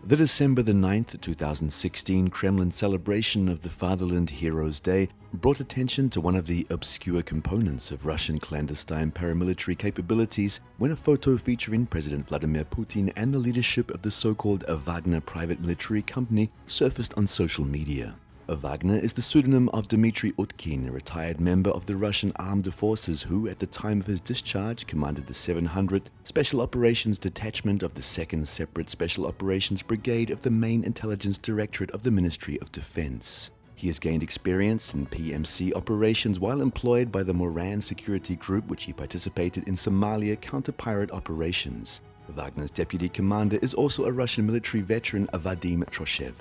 The December the 9th, 2016 Kremlin celebration of the Fatherland Heroes Day brought attention to one of the obscure components of Russian clandestine paramilitary capabilities when a photo featuring President Vladimir Putin and the leadership of the so-called Vagner private military company surfaced on social media. Vagner is the pseudonym of Dmitry Utkin, a retired member of the Russian armed forces who, at the time of his discharge, commanded the 700th Special Operations Detachment of the 2nd Separate Special Operations Brigade of the Main Intelligence Directorate of the Ministry of Defense. He has gained experience in PMC operations while employed by the Moran security group, which he participated in Somalia counter-pirate operations. Wagner's deputy commander is also a Russian military veteran, Vadim Troshev.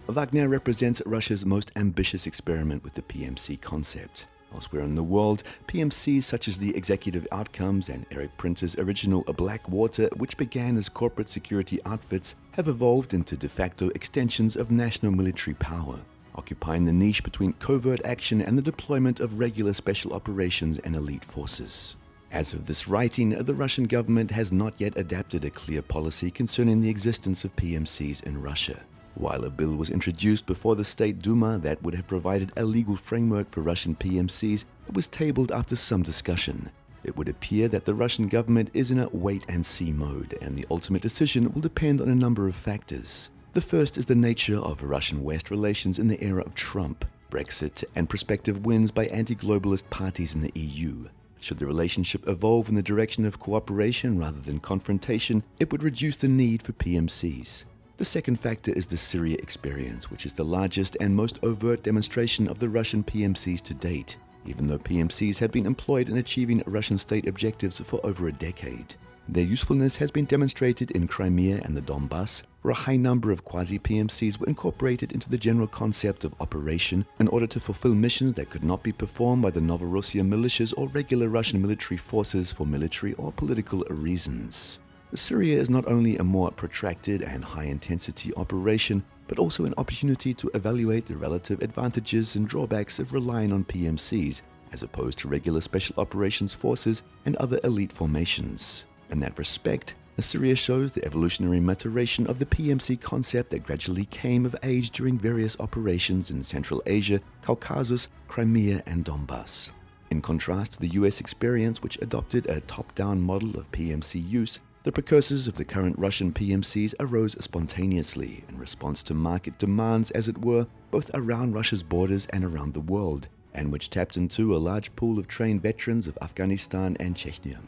Vagner represents Russia's most ambitious experiment with the PMC concept. Elsewhere in the world, PMCs such as the Executive Outcomes and Erik Printer's original Blackwater, which began as corporate security outfits, have evolved into de facto extensions of national military power, occupying the niche between covert action and the deployment of regular special operations and elite forces. As of this writing, the Russian government has not yet adopted a clear policy concerning the existence of PMCs in Russia. While a bill was introduced before the State Duma that would have provided a legal framework for Russian PMCs, it was tabled after some discussion. It would appear that the Russian government is in a wait-and-see mode, and the ultimate decision will depend on a number of factors. The first is the nature of Russian-West relations in the era of Trump, Brexit, and prospective wins by anti-globalist parties in the EU. Should the relationship evolve in the direction of cooperation rather than confrontation, it would reduce the need for PMCs. The second factor is the Syria experience, which is the largest and most overt demonstration of the Russian PMCs to date, even though PMCs have been employed in achieving Russian state objectives for over a decade. Their usefulness has been demonstrated in Crimea and the Donbass, where a high number of quasi-PMCs were incorporated into the general concept of operation in order to fulfill missions that could not be performed by the Novorossia militias or regular Russian military forces for military or political reasons. Syria is not only a more protracted and high-intensity operation, but also an opportunity to evaluate the relative advantages and drawbacks of relying on PMCs, as opposed to regular special operations forces and other elite formations. In that respect, Syria shows the evolutionary maturation of the PMC concept that gradually came of age during various operations in Central Asia, Caucasus, Crimea, and Donbass. In contrast to the US experience, which adopted a top-down model of PMC use, the precursors of the current Russian PMCs arose spontaneously in response to market demands, as it were, both around Russia's borders and around the world, and which tapped into a large pool of trained veterans of Afghanistan and Chechnya.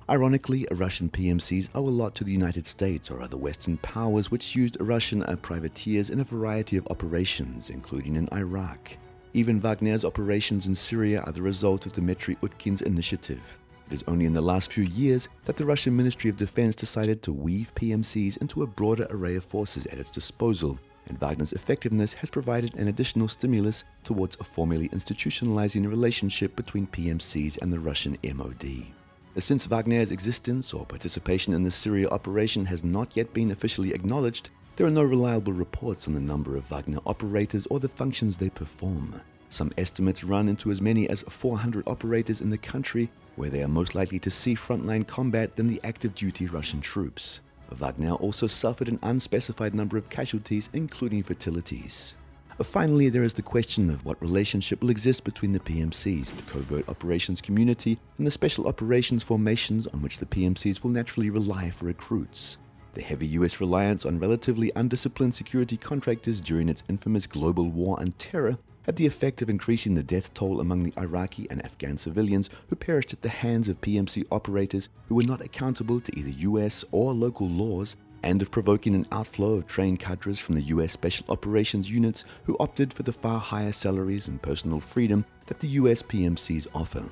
Ironically, Russian PMCs owe a lot to the United States or other Western powers which used Russian privateers in a variety of operations, including in Iraq. Even Wagner's operations in Syria are the result of Dmitry Utkin's initiative. It is only in the last few years that the Russian Ministry of Defense decided to weave PMCs into a broader array of forces at its disposal, and Wagner's effectiveness has provided an additional stimulus towards formally institutionalizing a relationship between PMCs and the Russian MOD. Since Wagner's existence or participation in the Syria operation has not yet been officially acknowledged, there are no reliable reports on the number of Wagner operators or the functions they perform. Some estimates run into as many as 400 operators in the country, where they are most likely to see frontline combat than the active-duty Russian troops. Wagner also suffered an unspecified number of casualties, including fatalities. Finally, there is the question of what relationship will exist between the PMCs, the covert operations community, and the special operations formations on which the PMCs will naturally rely for recruits. The heavy US reliance on relatively undisciplined security contractors during its infamous global war on terror had the effect of increasing the death toll among the Iraqi and Afghan civilians who perished at the hands of PMC operators who were not accountable to either US or local laws, and of provoking an outflow of trained cadres from the US Special Operations units who opted for the far higher salaries and personal freedom that the US PMCs offer.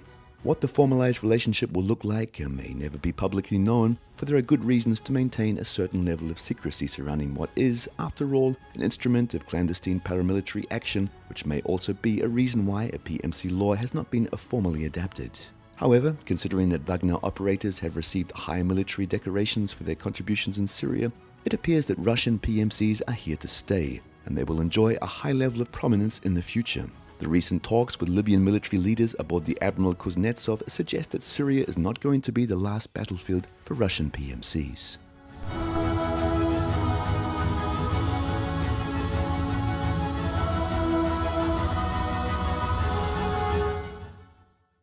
What the formalized relationship will look like may never be publicly known, for there are good reasons to maintain a certain level of secrecy surrounding what is, after all, an instrument of clandestine paramilitary action, which may also be a reason why a PMC law has not been formally adapted. However, considering that Wagner operators have received high military decorations for their contributions in Syria, it appears that Russian PMCs are here to stay, and they will enjoy a high level of prominence in the future. The recent talks with Libyan military leaders aboard the Admiral Kuznetsov suggest that Syria is not going to be the last battlefield for Russian PMCs.